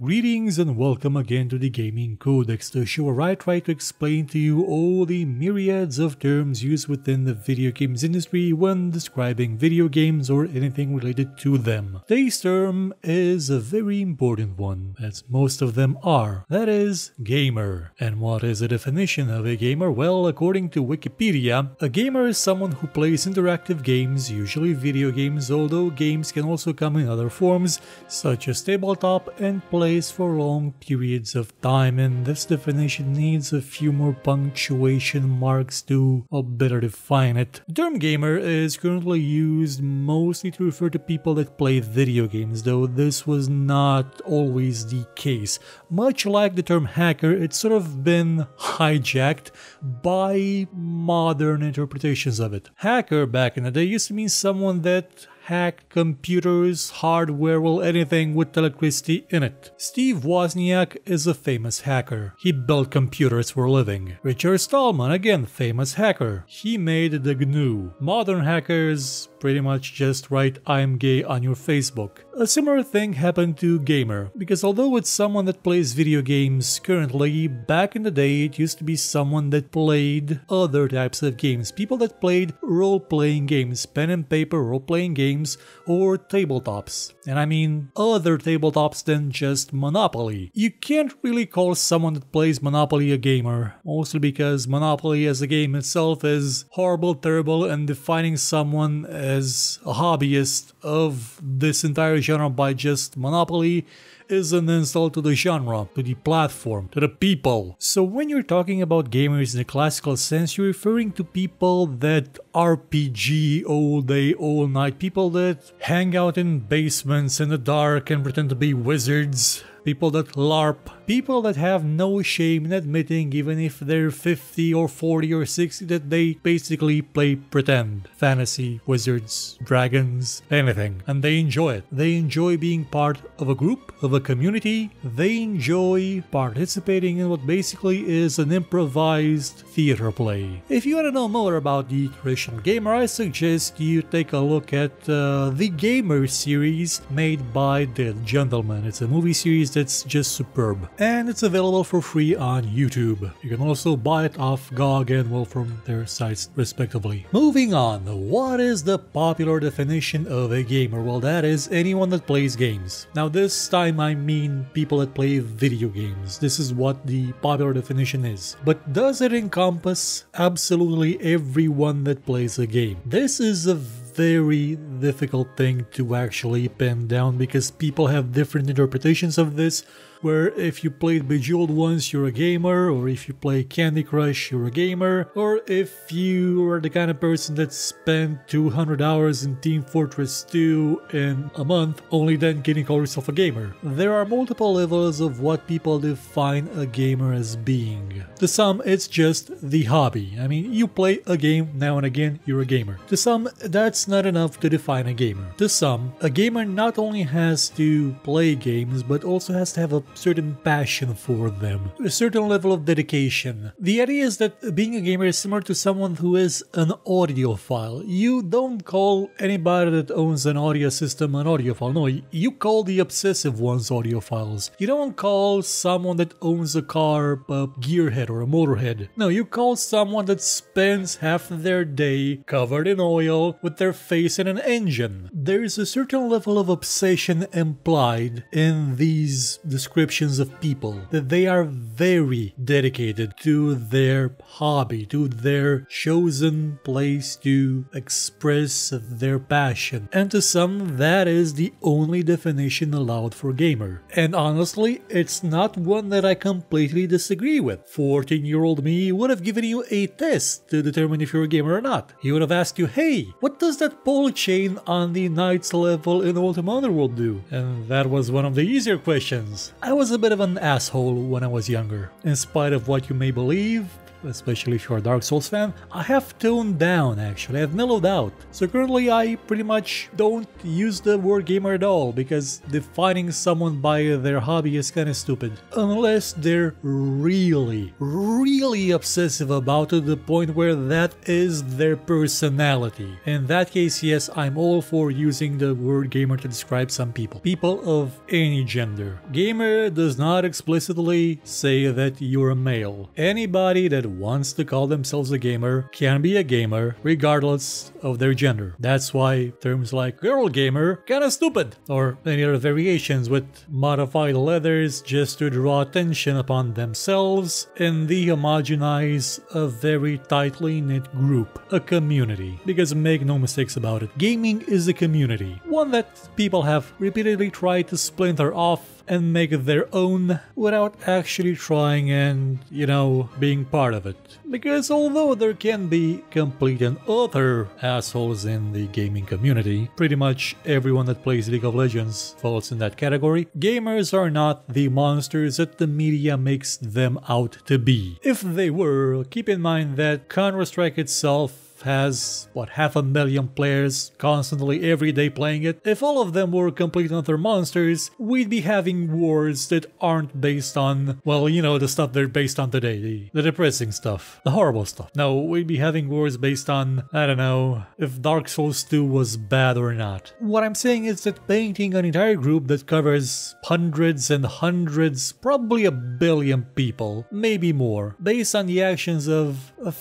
Greetings and welcome again to the Gaming Codex, the show where I try to explain to you all the myriads of terms used within the video games industry when describing video games or anything related to them. Today's term is a very important one, as most of them are. That is, gamer. And what is the definition of a gamer? Well, according to Wikipedia, a gamer is someone who plays interactive games, usually video games, although games can also come in other forms, such as tabletop, and plays for long periods of time, and this definition needs a few more punctuation marks to better define it. The term gamer is currently used mostly to refer to people that play video games, though this was not always the case. Much like the term hacker, it's sort of been hijacked by modern interpretations of it. Hacker back in the day used to mean someone that hacked computers, hardware, well, anything with electricity in it. Steve Wozniak is a famous hacker. He built computers for a living. Richard Stallman, again, famous hacker. He made the GNU. Modern hackers pretty much just write "I'm gay" on your Facebook. A similar thing happened to gamer, because although it's someone that plays video games currently, back in the day it used to be someone that played other types of games. People that played role-playing games, pen and paper role-playing games, or tabletops. And I mean other tabletops than just Monopoly. You can't really call someone that plays Monopoly a gamer, mostly because Monopoly as a game itself is horrible, terrible, and defining someone as a hobbyist of this entire genre by just Monopoly is an insult to the genre, to the platform, to the people. So when you're talking about gamers in the classical sense, you're referring to people that RPG all day, all night, people that hang out in basements in the dark and pretend to be wizards, people that LARP, people that have no shame in admitting, even if they're 50 or 40 or 60, that they basically play pretend. Fantasy, wizards, dragons, anything. And they enjoy it. They enjoy being part of a group, of a community. They enjoy participating in what basically is an improvised theater play. If you want to know more about the traditional gamer, I suggest you take a look at the Gamer series made by Dead Gentleman. It's a movie series that's just superb, and it's available for free on YouTube. You can also buy it off GOG and well from their sites respectively. Moving on, what is the popular definition of a gamer? Well, that is anyone that plays games. Now this time I mean people that play video games. This is what the popular definition is. But does it encompass absolutely everyone that plays a game? This is a very difficult thing to actually pin down because people have different interpretations of this, where if you played Bejeweled once, you're a gamer, or if you play Candy Crush, you're a gamer, or if you are the kind of person that spent 200 hours in Team Fortress 2 in a month, only then can you call yourself a gamer. There are multiple levels of what people define a gamer as being. To some, it's just the hobby. I mean, you play a game now and again, you're a gamer. To some, that's not enough to define a gamer. To some, a gamer not only has to play games, but also has to have a certain passion for them, a certain level of dedication. The idea is that being a gamer is similar to someone who is an audiophile. You don't call anybody that owns an audio system an audiophile. No, you call the obsessive ones audiophiles. You don't call someone that owns a car a gearhead or a motorhead. No, you call someone that spends half their day covered in oil with their face in an engine. There is a certain level of obsession implied in these descriptions of people, that they are very dedicated to their hobby, to their chosen place to express their passion. And to some, that is the only definition allowed for gamer. And honestly, it's not one that I completely disagree with. 14-year-old me would have given you a test to determine if you're a gamer or not. He would have asked you, hey, what does that pole chain on the Knights level in Ultima Underworld do? And that was one of the easier questions. I was a bit of an asshole when I was younger. In spite of what you may believe, especially if you're a Dark Souls fan, I have toned down actually, I've mellowed out. So currently I pretty much don't use the word gamer at all, because defining someone by their hobby is kinda stupid. Unless they're really obsessive about it to the point where that is their personality. In that that case, yes, I'm all for using the word gamer to describe some people. People of any gender. Gamer does not explicitly say that you're a male. Anybody that wants to call themselves a gamer can be a gamer regardless of their gender. That's why terms like girl gamer kinda stupid, or any other variations with modified letters just to draw attention upon themselves and de-homogenize a very tightly knit group, a community. Because make no mistakes about it, gaming is a community, one that people have repeatedly tried to splinter off and make their own without actually trying and, you know, being part of it. Because although there can be complete and utter assholes in the gaming community, pretty much everyone that plays League of Legends falls in that category, gamers are not the monsters that the media makes them out to be. If they were, keep in mind that Counter-Strike itself has, what, 500,000 players constantly every day playing it. If all of them were complete and utter monsters, we'd be having wars that aren't based on, well, you know, the stuff they're based on today, the depressing stuff, the horrible stuff. No, we'd be having wars based on, I don't know, if Dark Souls 2 was bad or not. What I'm saying is that painting an entire group that covers hundreds and hundreds, probably a billion people, maybe more, based on the actions of a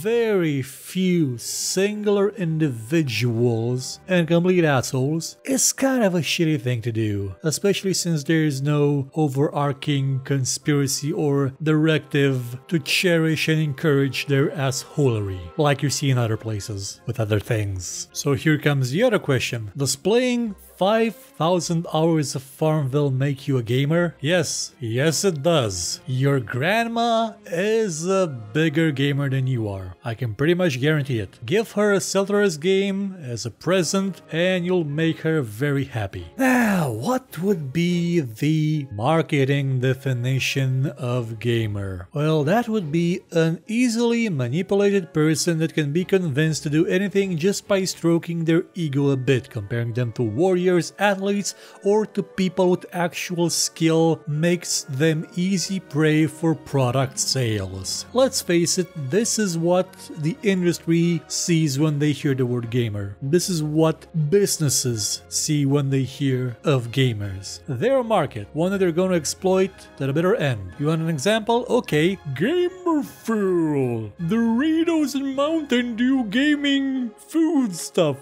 very few singular individuals and complete assholes, is kind of a shitty thing to do, especially since there's no overarching conspiracy or directive to cherish and encourage their assholery, like you see in other places with other things. So here comes the other question. Does playing 5,000 hours of Farmville make you a gamer? Yes it does. Your grandma is a bigger gamer than you are. I can pretty much guarantee it. Give her a Celtaris game as a present and you'll make her very happy. Now, what would be the marketing definition of gamer? Well, that would be an easily manipulated person that can be convinced to do anything just by stroking their ego a bit, comparing them to warriors, athletes, or to people with actual skill makes them easy prey for product sales. Let's face it, this is what the industry sees when they hear the word gamer. This is what businesses see when they hear of gamers. Their market, one that they're going to exploit to the bitter end. You want an example? Okay, gamer fuel, Doritos and Mountain Dew gaming food stuff.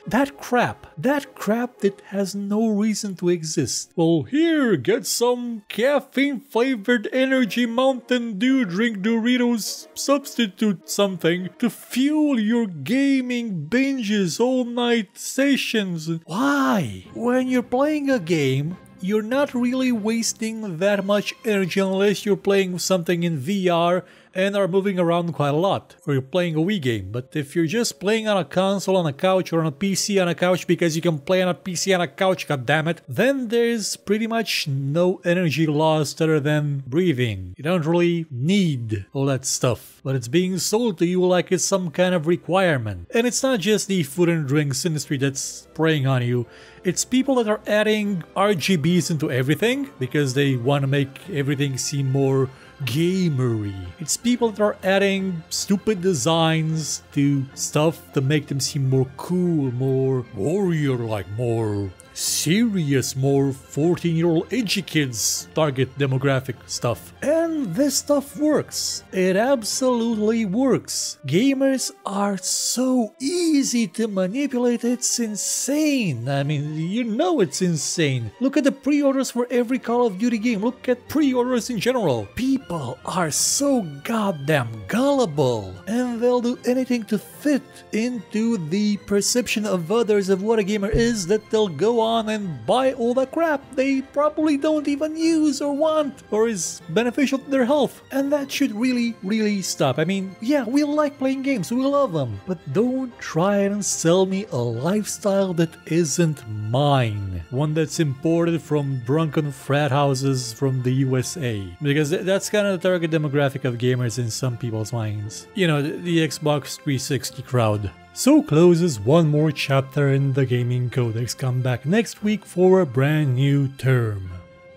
That crap that has no reason to exist. Well, here, get some caffeine-flavored energy Mountain Dew drink Doritos substitute something to fuel your gaming binges all-night sessions. Why? When you're playing a game, you're not really wasting that much energy unless you're playing something in VR and are moving around quite a lot, or you're playing a Wii game. But if you're just playing on a console on a couch or on a PC on a couch because you can play on a PC on a couch, goddammit, then there's pretty much no energy lost other than breathing. You don't really need all that stuff, but it's being sold to you like it's some kind of requirement. And it's not just the food and drinks industry that's preying on you. It's people that are adding RGBs into everything because they want to make everything seem more gamery. It's people that are adding stupid designs to stuff to make them seem more cool, more warrior-like, more serious, more 14-year-old edgy kids target demographic stuff. And this stuff works. It absolutely works. Gamers are so easy to manipulate, it's insane. I mean, you know it's insane. Look at the pre-orders for every Call of Duty game. Look at pre-orders in general. People are so goddamn gullible, and they'll do anything to fit into the perception of others of what a gamer is that they'll go on and buy all that crap they probably don't even use or want or is beneficial to their health. And that should really stop. I mean, yeah, we like playing games, we love them, but don't try and sell me a lifestyle that isn't mine. One that's imported from drunken frat houses from the USA. Because that's kind of the target demographic of gamers in some people's minds. You know, the Xbox 360 crowd. So closes one more chapter in the Gaming Codex. Come back next week for a brand new term.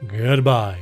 Goodbye.